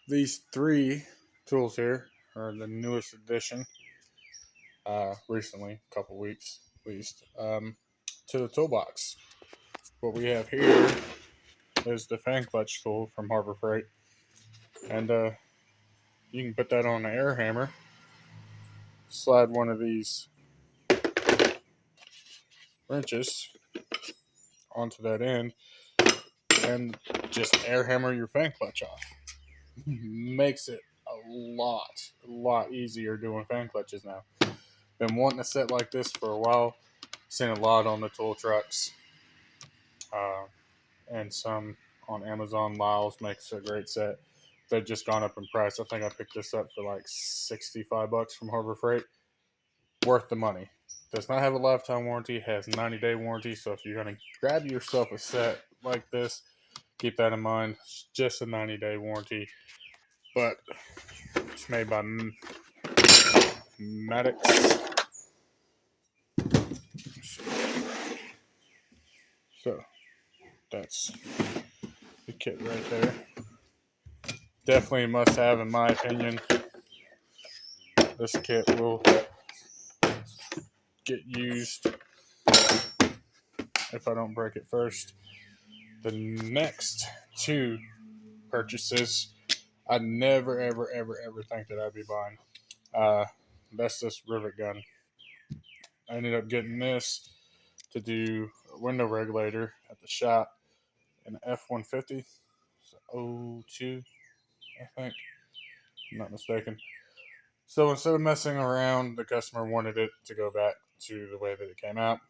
These three tools here are the newest addition, recently, a couple weeks at least, to the toolbox. What we have here is the fan clutch tool from Harbor Freight, and you can put that on an air hammer, slide one of these wrenches onto that end, and just air hammer your fan clutch off. Makes it a lot easier doing fan clutches now. Been wanting a set like this for a while. Seen a lot on the tool trucks, uh, and some on Amazon. Lyles makes a great set. They've just gone up in price. I think I picked this up for like $65 from Harbor Freight. Worth the money. Does not have a lifetime warranty. Has 90-day warranty. So if you're gonna grab yourself a set like this, keep that in mind. It's just a 90-day warranty, but it's made by Maddox. So that's the kit right there. Definitely a must have in my opinion. This kit will get used if I don't break it first. The next two purchases, I never, ever think that I'd be buying. That's this rivet gun. I ended up getting this to do a window regulator at the shop, an F-150, so 02, I think, if I'm not mistaken. So instead of messing around, the customer wanted it to go back to the way that it came out.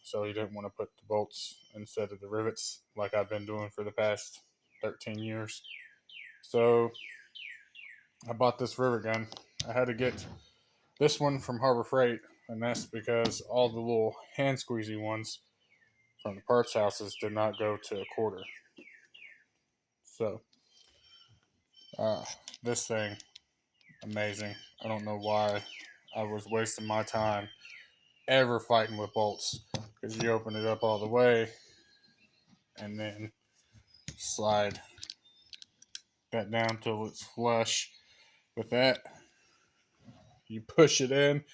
So he didn't want to put the bolts instead of the rivets like I've been doing for the past 13 years. So I bought this rivet gun. I had to get this one from Harbor Freight, and that's because all the little hand squeezy ones from the parts houses did not go to a quarter. So this thing, amazing. I don't know why I was wasting my time ever fighting with bolts, because you open it up all the way and then slide that down till it's flush. With that, you push it in,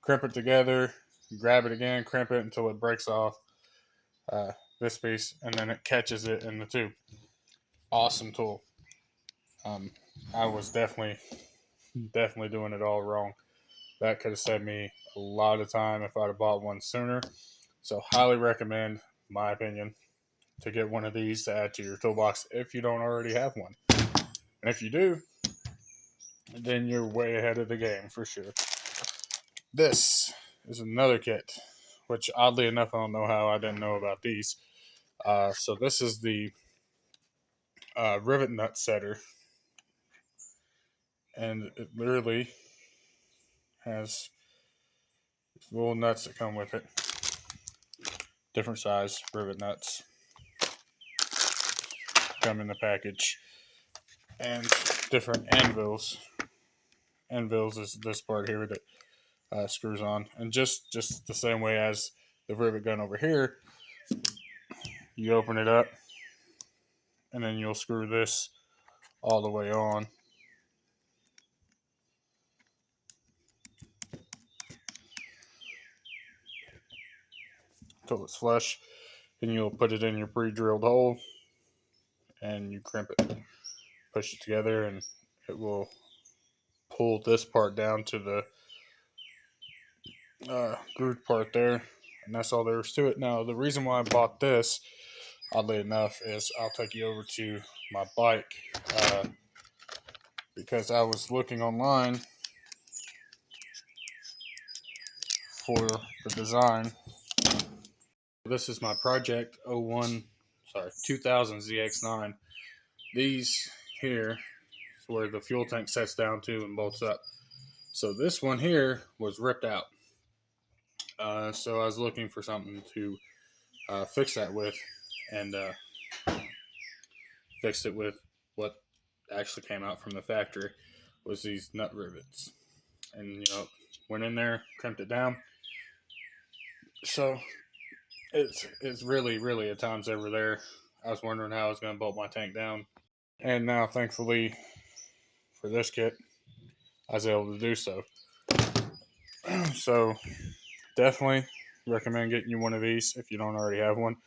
crimp it together, grab it again, crimp it until it breaks off this piece, and then it catches it in the tube. Awesome tool. I was definitely doing it all wrong. That could have saved me a lot of time if I'd have bought one sooner. So highly recommend, my opinion, to get one of these to add to your toolbox if you don't already have one. And if you do, then you're way ahead of the game for sure. This is another kit, which oddly enough, I don't know how I didn't know about these. So this is the rivet nut setter, and it literally has little nuts that come with it. Different size rivet nuts come in the package, and different anvils. Anvils is this part here that screws on, and just the same way as the rivet gun over here, you open it up, and then you'll screw this all the way on. Until it's flush. Then you'll put it in your pre-drilled hole, and you crimp it, push it together, and it will pull this part down to the grooved part there, and that's all there is to it. Now, the reason why I bought this, oddly enough, is I'll take you over to my bike, because I was looking online for the design. This is my Project 2000 ZX9. These here is where the fuel tank sets down to and bolts up. So this one here was ripped out. So I was looking for something to fix that with, and fixed it with what actually came out from the factory, was these nut rivets. And went in there, crimped it down. So it's really at times over there. I was wondering how I was going to bolt my tank down, and now thankfully for this kit, I was able to do so. So definitely recommend getting you one of these if you don't already have one.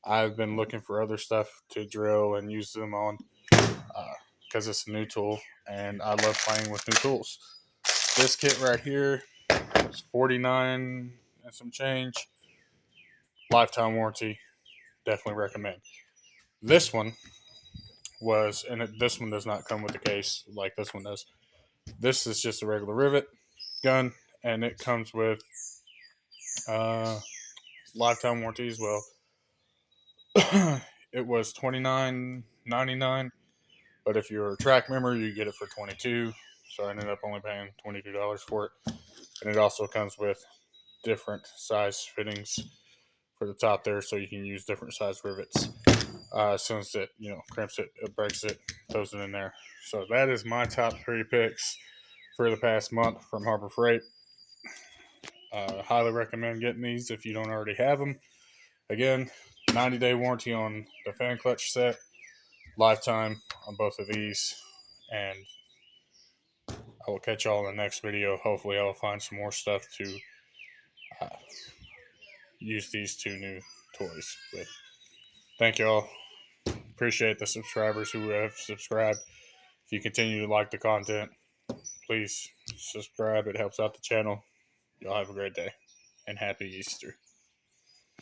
I've been looking for other stuff to drill and use them on because it's a new tool, and I love playing with new tools. This kit right here is $49 and some change. Lifetime warranty. Definitely recommend. This one was, and this one does not come with the case like this one does. This is just a regular rivet gun, and it comes with lifetime warranty as well. It was $29.99, but if you're a track member, you get it for $22. So I ended up only paying $22 for it, and it also comes with different size fittings for the top there, so you can use different size rivets. As soon as it crimps it, it breaks it, throws it in there. So that is my top 3 picks for the past month from Harbor Freight. Highly recommend getting these if you don't already have them. Again, 90-day warranty on the fan clutch set, lifetime on both of these, and I will catch y'all in the next video. Hopefully I'll find some more stuff to use these 2 new toys with. Thank y'all. Appreciate the subscribers who have subscribed. If you continue to like the content, please subscribe. It helps out the channel. Y'all have a great day, and happy Easter.